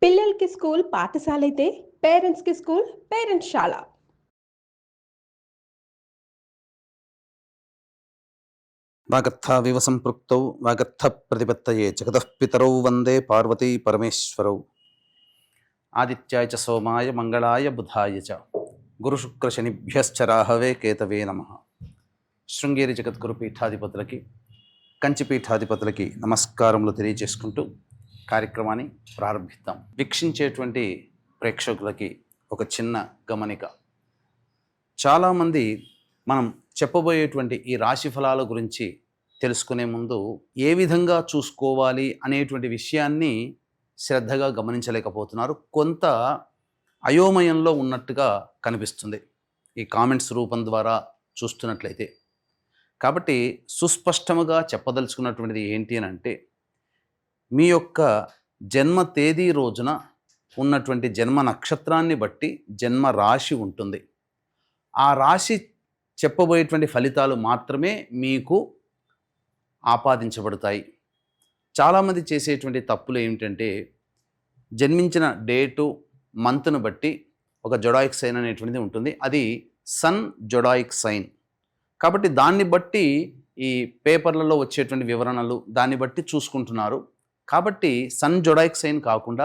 పిల్లలకి స్కూల్ పాఠశాలైతే పేరెంట్స్‌కి స్కూల్ పేరెంట్స్‌శాల. వాగర్థావివ సంపృక్తౌ వాగర్థ ప్రతిపత్తయే జగతః పితరౌ వందే పార్వతీ పరమేశ్వరౌ. ఆదిత్యాయ చ సోమాయ మంగళాయ బుధాయ చ గురుశుక్రశనిభ్యశ్చ రాహవే కేతవే నమః. శృంగేరి జగద్గురు పీఠాధిపతులకి, కంచి పీఠాధిపతులకి నమస్కారములు తెలియజేసుకుంటూ కార్యక్రమాన్ని ప్రారంభిద్దాం. వీక్షించేటువంటి ప్రేక్షకులకి ఒక చిన్న గమనిక. చాలామంది మనం చెప్పబోయేటువంటి ఈ రాశి ఫలాల గురించి తెలుసుకునే ముందు ఏ విధంగా చూసుకోవాలి అనేటువంటి విషయాన్ని శ్రద్ధగా గమనించలేకపోతున్నారు. కొంత అయోమయంలో ఉన్నట్టుగా కనిపిస్తుంది ఈ కామెంట్స్ రూపం ద్వారా చూస్తున్నట్లయితే. కాబట్టి సుస్పష్టముగా చెప్పదలుచుకున్నటువంటిది ఏంటి అని అంటే, మీ యొక్క జన్మ తేదీ రోజున ఉన్నటువంటి జన్మ నక్షత్రాన్ని బట్టి జన్మ రాశి ఉంటుంది. ఆ రాశి చెప్పబోయేటువంటి ఫలితాలు మాత్రమే మీకు ఆపాదించబడతాయి. చాలామంది చేసేటువంటి తప్పులు ఏమిటంటే, జన్మించిన డేటు మంత్ను బట్టి ఒక జొడాయిక్ సైన్ అనేటువంటిది ఉంటుంది. అది సన్ జొడాయిక్ సైన్. కాబట్టి దాన్ని బట్టి ఈ పేపర్లలో వచ్చేటువంటి వివరణలు దాన్ని బట్టి చూసుకుంటున్నారు. కాబట్టి సన్ జొడాయిక్ సైన్ కాకుండా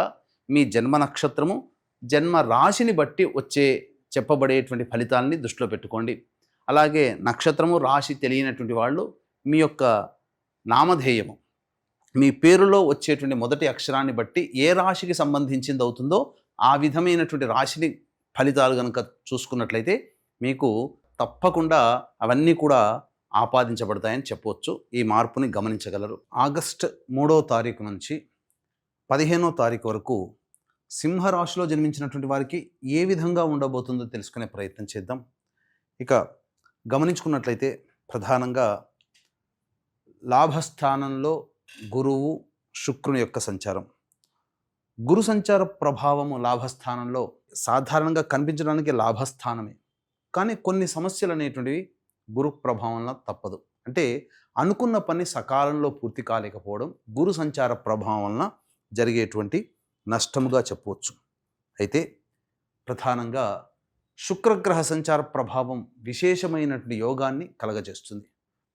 మీ జన్మ నక్షత్రము జన్మ రాశిని బట్టి వచ్చే చెప్పబడేటువంటి ఫలితాలని దృష్టిలో పెట్టుకోండి. అలాగే నక్షత్రము రాశి తెలియనటువంటి వాళ్ళు మీ యొక్క నామధేయము, మీ పేరులో వచ్చేటువంటి మొదటి అక్షరాన్ని బట్టి ఏ రాశికి సంబంధించింది అవుతుందో ఆ విధమైనటువంటి రాశిని ఫలితాలు కనుక చూసుకున్నట్లయితే మీకు తప్పకుండా అవన్నీ కూడా ఆపాదించబడతాయని చెప్పవచ్చు. ఈ మార్పుని గమనించగలరు. ఆగస్టు 3వ తారీఖు నుంచి 15వ తారీఖు వరకు సింహరాశిలో జన్మించినటువంటి వారికి ఏ విధంగా ఉండబోతుందో తెలుసుకునే ప్రయత్నం చేద్దాం. ఇక గమనించుకున్నట్లయితే ప్రధానంగా లాభస్థానంలో గురువు శుక్రుని యొక్క సంచారం. గురు సంచార ప్రభావము లాభస్థానంలో సాధారణంగా కనిపించడానికి లాభస్థానమే, కానీ కొన్ని సమస్యలు అనేటువంటివి గురు ప్రభావంలో తప్పదు. అంటే అనుకున్న పని సకాలంలో పూర్తి కాలేకపోవడం గురు సంచార ప్రభావం వలన జరిగేటువంటి నష్టముగా చెప్పవచ్చు. అయితే ప్రధానంగా శుక్రగ్రహ సంచార ప్రభావం విశేషమైనటువంటి యోగాన్ని కలగజేస్తుంది.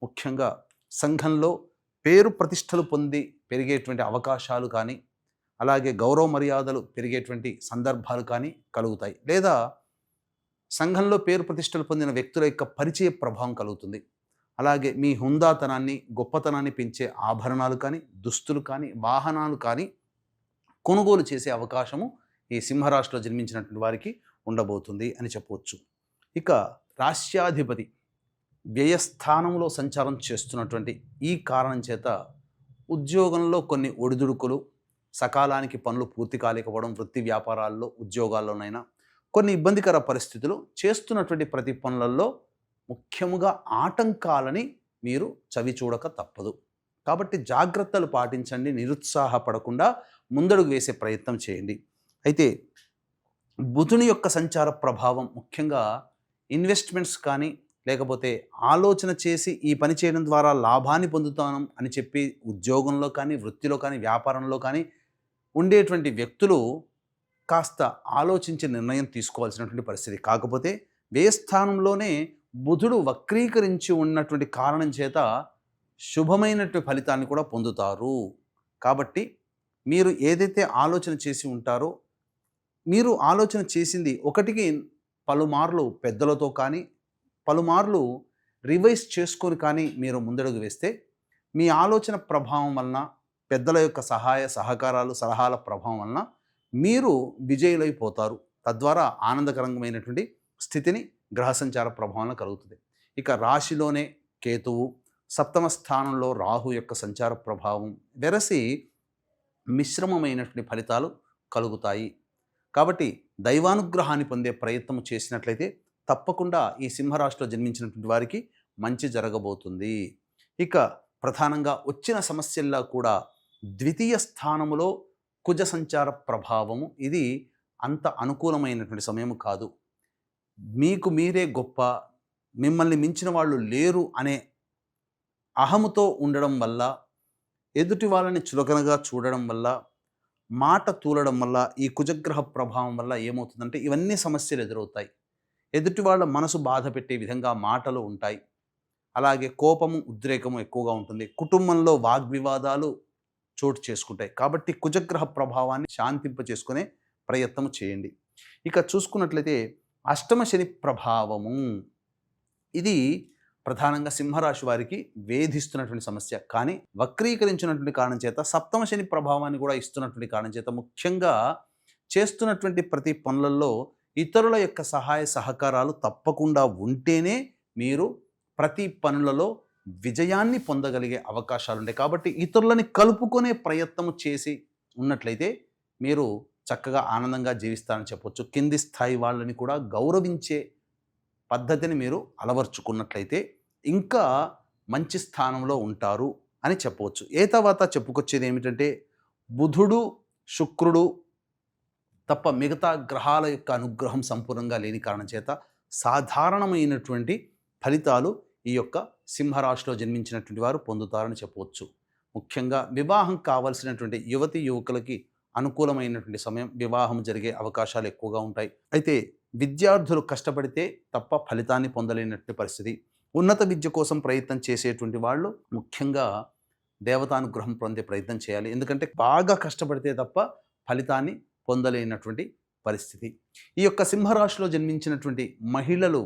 ముఖ్యంగా సంఘంలో పేరు ప్రతిష్టలు పొంది పెరిగేటువంటి అవకాశాలు కానీ, అలాగే గౌరవ మర్యాదలు పెరిగేటువంటి సందర్భాలు కానీ కలుగుతాయి. లేదా సంఘంలో పేరు ప్రతిష్టలు పొందిన వ్యక్తుల యొక్క పరిచయ ప్రభావం కలుగుతుంది. అలాగే మీ హుందాతనాన్ని, గొప్పతనాన్ని పెంచే ఆభరణాలు కానీ, దుస్తులు కానీ, వాహనాలు కానీ కొనుగోలు చేసే అవకాశము ఈ సింహరాశిలో జన్మించినటువంటి వారికి ఉండబోతుంది అని చెప్పవచ్చు. ఇక రాశ్యాధిపతి వ్యయస్థానంలో సంచారం చేస్తున్నటువంటి ఈ కారణం చేత ఉద్యోగంలో కొన్ని ఒడిదుడుకులు, సకాలానికి పనులు పూర్తి కాలేకపోవడం, వృత్తి వ్యాపారాల్లో ఉద్యోగాల్లోనైనా కొన్ని ఇబ్బందికర పరిస్థితులు, చేస్తున్నటువంటి ప్రతి పనులలో ముఖ్యముగా ఆటంకాలని మీరు చవి చూడక తప్పదు. కాబట్టి జాగ్రత్తలు పాటించండి. నిరుత్సాహపడకుండా ముందడుగు వేసే ప్రయత్నం చేయండి. అయితే బుధుని యొక్క సంచార ప్రభావం ముఖ్యంగా ఇన్వెస్ట్మెంట్స్ కానీ, లేకపోతే ఆలోచన చేసి ఈ పని చేయడం ద్వారా లాభాన్ని పొందుతాను అని చెప్పి ఉద్యోగంలో కానీ, వృత్తిలో కానీ, వ్యాపారంలో కానీ ఉండేటువంటి వ్యక్తులు కాస్త ఆలోచించి నిర్ణయం తీసుకోవాల్సినటువంటి పరిస్థితి. కాకపోతే వ్యయస్థానంలోనే బుధుడు వక్రీకరించి ఉన్నటువంటి కారణం చేత శుభమైనటువంటి ఫలితాన్ని కూడా పొందుతారు. కాబట్టి మీరు ఏదైతే ఆలోచన చేసి ఉంటారో, మీరు ఆలోచన చేసింది ఒకటికి పలుమార్లు పెద్దలతో కానీ, పలుమార్లు రివైజ్ చేసుకొని కానీ మీరు ముందడుగు వేస్తే మీ ఆలోచన ప్రభావం వలన, పెద్దల యొక్క సహాయ సహకారాలు సలహాల ప్రభావం వలన మీరు విజయులైపోతారు. తద్వారా ఆనందకరమైనటువంటి స్థితిని గ్రహ సంచార ప్రభావం కలుగుతుంది. ఇక రాశిలోనే కేతువు, సప్తమ స్థానంలో రాహు యొక్క సంచార ప్రభావం వెరసి మిశ్రమమైనటువంటి ఫలితాలు కలుగుతాయి. కాబట్టి దైవానుగ్రహాన్ని పొందే ప్రయత్నం చేసినట్లయితే తప్పకుండా ఈ సింహరాశిలో జన్మించినటువంటి వారికి మంచి జరగబోతుంది. ఇక ప్రధానంగా వచ్చిన సమస్యల్లో కూడా ద్వితీయ స్థానములో కుజ సంచార ప్రభావము, ఇది అంత అనుకూలమైనటువంటి సమయం కాదు. మీకు మీరే గొప్ప, మిమ్మల్ని మించిన వాళ్ళు లేరు అనే అహముతో ఉండడం వల్ల, ఎదుటి వాళ్ళని చులకనగా చూడడం వల్ల, మాట తూలడం వల్ల, ఈ కుజగ్రహ ప్రభావం వల్ల ఏమవుతుందంటే ఇవన్నీ సమస్యలు ఎదురవుతాయి. ఎదుటి వాళ్ళ మనసు బాధ పెట్టే విధంగా మాటలు ఉంటాయి. అలాగే కోపము, ఉద్రేకము ఎక్కువగా ఉంటుంది. కుటుంబంలో వాగ్వివాదాలు చోటు చేసుకుంటాయి. కాబట్టి కుజగ్రహ ప్రభావాన్ని శాంతింప చేసుకునే ప్రయత్నం చేయండి. ఇక చూసుకున్నట్లయితే అష్టమ శని ప్రభావము, ఇది ప్రధానంగా సింహరాశి వారికి వేధిస్తున్నటువంటి సమస్య. కానీ వక్రీకరించినటువంటి కారణం చేత సప్తమ శని ప్రభావాన్ని కూడా ఇస్తున్నటువంటి కారణం చేత ముఖ్యంగా చేస్తున్నటువంటి ప్రతి పనులలో ఇతరుల యొక్క సహాయ సహకారాలు తప్పకుండా ఉంటేనే మీరు ప్రతి పనులలో విజయాన్ని పొందగలిగే అవకాశాలు ఉంటాయి. కాబట్టి ఇతరులని కలుపుకునే ప్రయత్నం చేసి ఉన్నట్లయితే మీరు చక్కగా ఆనందంగా జీవిస్తారని చెప్పొచ్చు. కింది స్థాయి వాళ్ళని కూడా గౌరవించే పద్ధతిని మీరు అలవర్చుకున్నట్లయితే ఇంకా మంచి స్థానంలో ఉంటారు అని చెప్పవచ్చు. తర్వాత చెప్పుకొచ్చేది ఏమిటంటే బుధుడు, శుక్రుడు తప్ప మిగతా గ్రహాల యొక్క అనుగ్రహం సంపూర్ణంగా లేని కారణం చేత సాధారణమైనటువంటి ఫలితాలు ఈ యొక్క సింహరాశిలో జన్మించినటువంటి వారు పొందుతారని చెప్పవచ్చు. ముఖ్యంగా వివాహం కావాల్సినటువంటి యువతి యువకులకి అనుకూలమైనటువంటి సమయం, వివాహం జరిగే అవకాశాలు ఎక్కువగా ఉంటాయి. అయితే విద్యార్థులు కష్టపడితే తప్ప ఫలితాన్ని పొందలేనటువంటి పరిస్థితి. ఉన్నత విద్య కోసం ప్రయత్నం చేసేటువంటి వాళ్ళు ముఖ్యంగా దేవతానుగ్రహం పొందే ప్రయత్నం చేయాలి. ఎందుకంటే బాగా కష్టపడితే తప్ప ఫలితాన్ని పొందలేనటువంటి పరిస్థితి. ఈ యొక్క సింహరాశిలో జన్మించినటువంటి మహిళలు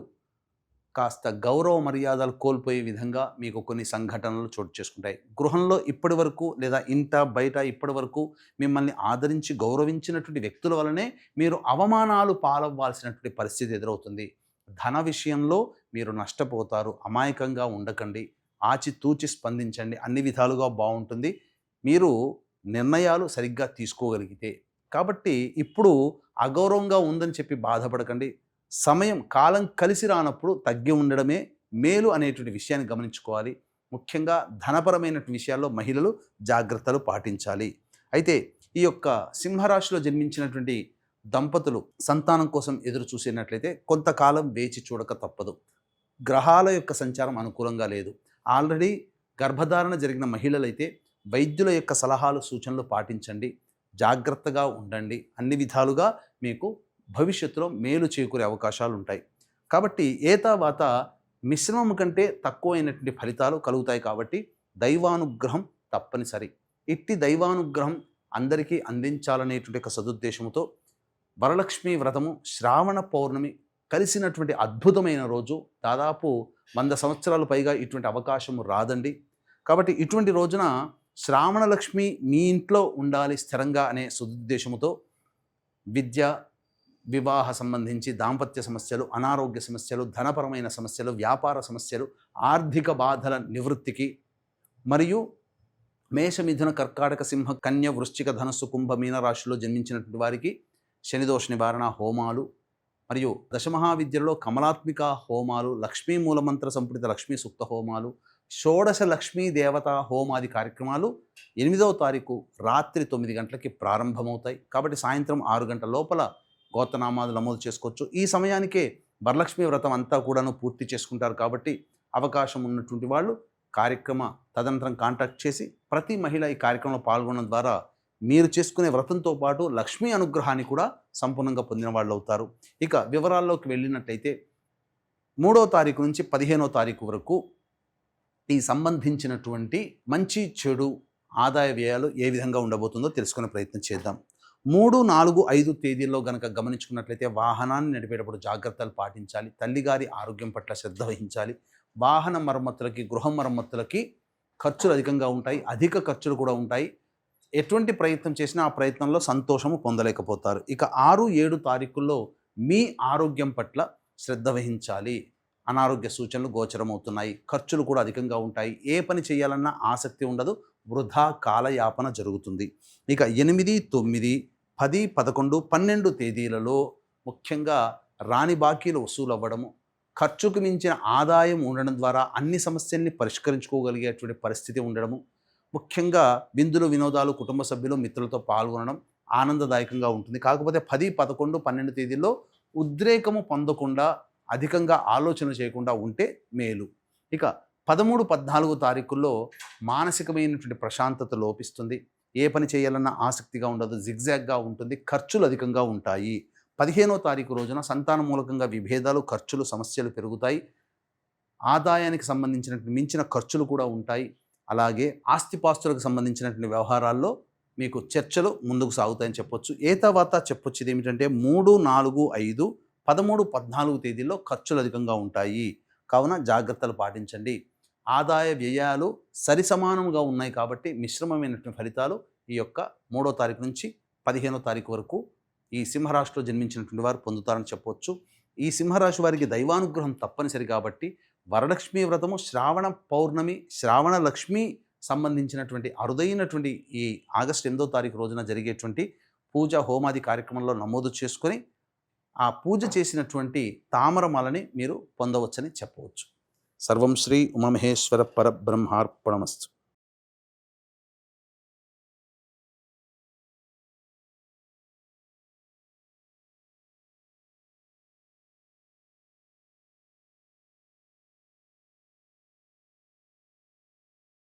కాస్త గౌరవ మర్యాదలు కోల్పోయే విధంగా మీకు కొన్ని సంఘటనలు చోటు చేసుకుంటాయి. గృహంలో ఇప్పటి వరకు లేదా ఇంట బయట ఇప్పటి వరకు మిమ్మల్ని ఆదరించి గౌరవించినటువంటి వ్యక్తుల వలనే మీరు అవమానాలు పాలవ్వాల్సినటువంటి పరిస్థితి ఎదురవుతుంది. ధన విషయంలో మీరు నష్టపోతారు. అమాయకంగా ఉండకండి, ఆచితూచి స్పందించండి. అన్ని విధాలుగా బాగుంటుంది మీరు నిర్ణయాలు సరిగ్గా తీసుకోగలిగితే. కాబట్టి ఇప్పుడు అగౌరవంగా ఉందని చెప్పి బాధపడకండి. సమయం, కాలం కలిసి రానప్పుడు తగ్గి ఉండడమే మేలు అనేటువంటి విషయాన్ని గమనించుకోవాలి. ముఖ్యంగా ధనపరమైనటువంటి విషయాల్లో మహిళలు జాగ్రత్తలు పాటించాలి. అయితే ఈ యొక్క సింహరాశిలో జన్మించినటువంటి దంపతులు సంతానం కోసం ఎదురు చూసినట్లయితే కొంతకాలం వేచి చూడక తప్పదు. గ్రహాల యొక్క సంచారం అనుకూలంగా లేదు. ఆల్రెడీ గర్భధారణ జరిగిన మహిళలైతే వైద్యుల యొక్క సలహాలు, సూచనలు పాటించండి. జాగ్రత్తగా ఉండండి. అన్ని విధాలుగా మీకు భవిష్యత్తులో మేలు చేకూరే అవకాశాలు ఉంటాయి. కాబట్టి ఏతావాత మిశ్రమం కంటే తక్కువైనటువంటి ఫలితాలు కలుగుతాయి. కాబట్టి దైవానుగ్రహం తప్పనిసరి. ఇట్టి దైవానుగ్రహం అందరికీ అందించాలనేటువంటి ఒక సదుద్దేశంతో వరలక్ష్మి వ్రతము శ్రావణ పౌర్ణమి కలిసినటువంటి అద్భుతమైన రోజు. దాదాపు 100 సంవత్సరాలు పైగా ఇటువంటి అవకాశం రాదండి. కాబట్టి ఇటువంటి రోజున శ్రావణ లక్ష్మి మీ ఇంట్లో ఉండాలి స్థిరంగా అనే సదుద్దేశంతో విద్య, వివాహ సంబంధించి దాంపత్య సమస్యలు, అనారోగ్య సమస్యలు, ధనపరమైన సమస్యలు, వ్యాపార సమస్యలు, ఆర్థిక బాధల నివృత్తికి మరియు మేష, మిథున, కర్కాటక, సింహ, కన్య, వృశ్చిక, ధనస్సు, కుంభ, మీన రాశిలో జన్మించినటువంటి వారికి శనిదోష నివారణ హోమాలు మరియు దశమహావిద్యలో కమలాత్మిక హోమాలు, లక్ష్మీ మూలమంత్ర సంపుటిత లక్ష్మీ సూక్త హోమాలు, షోడశ లక్ష్మీ దేవతా హోమాది కార్యక్రమాలు 8వ తారీఖు రాత్రి 9 గంటలకి ప్రారంభమవుతాయి. కాబట్టి సాయంత్రం 6 గంటల లోపల గోత్రనామాలు నమోదు చేసుకోవచ్చు. ఈ సమయానికే వరలక్ష్మి వ్రతం అంతా కూడాను పూర్తి చేసుకుంటారు. కాబట్టి అవకాశం ఉన్నటువంటి వాళ్ళు కార్యక్రమ తదనంతరం కాంటాక్ట్ చేసి ప్రతి మహిళ ఈ కార్యక్రమంలో పాల్గొనడం ద్వారా మీరు చేసుకునే వ్రతంతో పాటు లక్ష్మీ అనుగ్రహాన్ని కూడా సంపూర్ణంగా పొందిన వాళ్ళు అవుతారు. ఇక వివరాల్లోకి వెళ్ళినట్లయితే 3వ తారీఖు నుంచి 15వ తారీఖు వరకు ఈ సంబంధించినటువంటి మంచి, చెడు, ఆదాయ వ్యయాలు ఏ విధంగా ఉండబోతుందో తెలుసుకునే ప్రయత్నం చేద్దాం. 3, 4, 5 తేదీల్లో గనక గమనించుకున్నట్లయితే వాహనాన్ని నడిపేటప్పుడు జాగ్రత్తలు పాటించాలి. తల్లిగారి ఆరోగ్యం పట్ల శ్రద్ధ వహించాలి. వాహన మరమ్మతులకి, గృహ మరమ్మతులకి ఖర్చులు అధికంగా ఉంటాయి. అధిక ఖర్చులు కూడా ఉంటాయి. ఎటువంటి ప్రయత్నం చేసినా ఆ ప్రయత్నంలో సంతోషము పొందలేకపోతారు. ఇక 6, 7 తారీఖుల్లో మీ ఆరోగ్యం పట్ల శ్రద్ధ వహించాలి. అనారోగ్య సూచనలు గోచరమవుతున్నాయి. ఖర్చులు కూడా అధికంగా ఉంటాయి. ఏ పని చేయాలన్నా ఆసక్తి ఉండదు. వృధా కాలయాపన జరుగుతుంది. ఇక 8, 9, 10, 11, 12 తేదీలలో ముఖ్యంగా రాని బాకీలు వసూలు అవ్వడము, ఖర్చుకు మించిన ఆదాయం ఉండడం ద్వారా అన్ని సమస్యల్ని పరిష్కరించుకోగలిగేటువంటి పరిస్థితి ఉండడము, ముఖ్యంగా విందులు, వినోదాలు, కుటుంబ సభ్యులు, మిత్రులతో పాల్గొనడం ఆనందదాయకంగా ఉంటుంది. కాకపోతే 10, 11, 12 తేదీల్లో ఉద్రేకము పొందకుండా, అధికంగా ఆలోచన చేయకుండా ఉంటే మేలు. ఇక 13, 14 తారీఖుల్లో మానసికమైనటువంటి ప్రశాంతత లోపిస్తుంది. ఏ పని చేయాలన్నా ఆసక్తిగా ఉండదు, జిగ్జాగ్గా ఉంటుంది, ఖర్చులు అధికంగా ఉంటాయి. 15వ తారీఖు రోజున సంతాన మూలకంగా విభేదాలు, ఖర్చులు, సమస్యలు పెరుగుతాయి. ఆదాయానికి సంబంధించినటువంటి మించిన ఖర్చులు కూడా ఉంటాయి. అలాగే ఆస్తిపాస్తులకు సంబంధించినటువంటి వ్యవహారాల్లో మీకు చర్చలు ముందుకు సాగుతాయని చెప్పొచ్చు. ఏ తర్వాత చెప్పొచ్చు ఇదేమిటంటే 3, 4, 5, 13, 14 తేదీల్లో ఖర్చులు అధికంగా ఉంటాయి. కావున జాగ్రత్తలు పాటించండి. ఆదాయ వ్యయాలు సరిసమానంగా ఉన్నాయి కాబట్టి మిశ్రమమైనటువంటి ఫలితాలు ఈ యొక్క 3వ తారీఖు నుంచి 15వ తారీఖు వరకు ఈ సింహరాశిలో జన్మించినటువంటి వారు పొందుతారని చెప్పొచ్చు. ఈ సింహరాశి వారికి దైవానుగ్రహం తప్పనిసరి కాబట్టి వరలక్ష్మీ వ్రతము, శ్రావణ పౌర్ణమి, శ్రావణ లక్ష్మి సంబంధించినటువంటి అరుదైనటువంటి ఈ ఆగస్టు 8వ తారీఖు రోజున జరిగేటువంటి పూజ హోమాది కార్యక్రమంలో నమోదు చేసుకొని ఆ పూజ చేసినటువంటి తామరమాలని మీరు పొందవచ్చని చెప్పవచ్చు. సర్వం శ్రీ ఉమామహేశ్వర పరబ్రహ్మార్పణమస్తు.